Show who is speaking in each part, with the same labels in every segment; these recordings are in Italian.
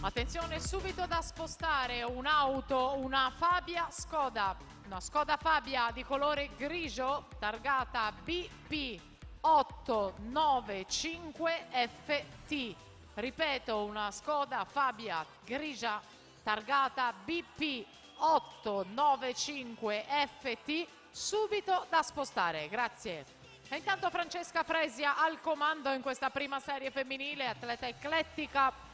Speaker 1: Attenzione, subito da spostare un'auto, una Fabia Skoda, una Skoda Fabia di colore grigio, targata BP 895FT. Ripeto, una Skoda Fabia grigia, targata BP 895FT, subito da spostare. Grazie. E intanto Francesca Fresia al comando in questa prima serie femminile, atleta eclettica.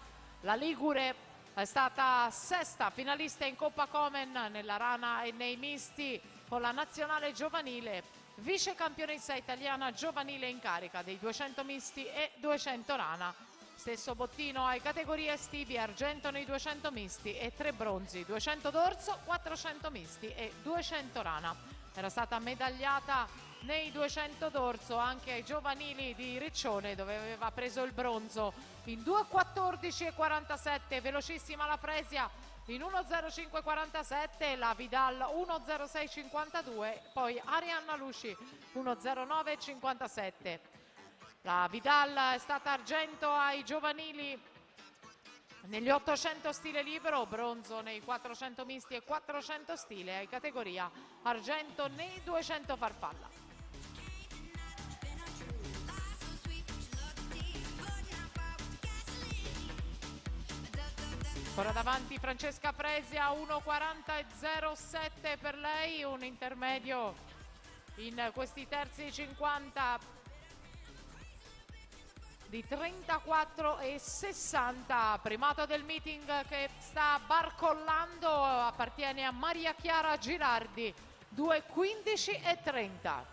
Speaker 1: La Ligure è stata sesta finalista in Coppa Komen nella rana e nei misti con la nazionale giovanile, vice campionessa italiana giovanile in carica dei 200 misti e 200 rana. Stesso bottino ai categorie estivi, argento nei 200 misti e 3 bronzi, 200 d'orso, 400 misti e 200 rana. Era stata medagliata nei 200 d'orso anche ai giovanili di Riccione, dove aveva preso il bronzo in 2:14:47, velocissima la Fresia in 1:05:47, la Vidal 1:06:52, poi Arianna Luci 1:09:57. La Vidal è stata argento ai giovanili negli 800 stile libero, bronzo nei 400 misti e 400 stile ai categoria argento nei 200 farfalla. Ora davanti Francesca Fresia, 1:40:07 per lei, un intermedio in questi terzi 50 di 34:60. Primato del meeting che sta barcollando appartiene a Maria Chiara Girardi, 2:15:30.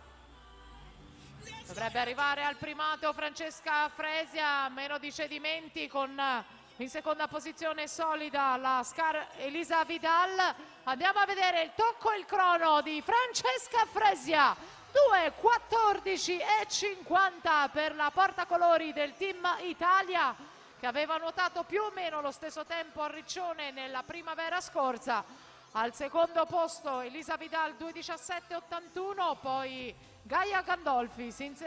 Speaker 1: Dovrebbe arrivare al primato Francesca Fresia, meno di cedimenti, con in seconda posizione solida la Scar Elisa Vidal. Andiamo a vedere il tocco e il crono di Francesca Fresia, 2:14:50 per la portacolori del Team Italia, che aveva nuotato più o meno lo stesso tempo a Riccione nella primavera scorsa. Al secondo posto Elisa Vidal 2:17:81, poi Gaia Gandolfi si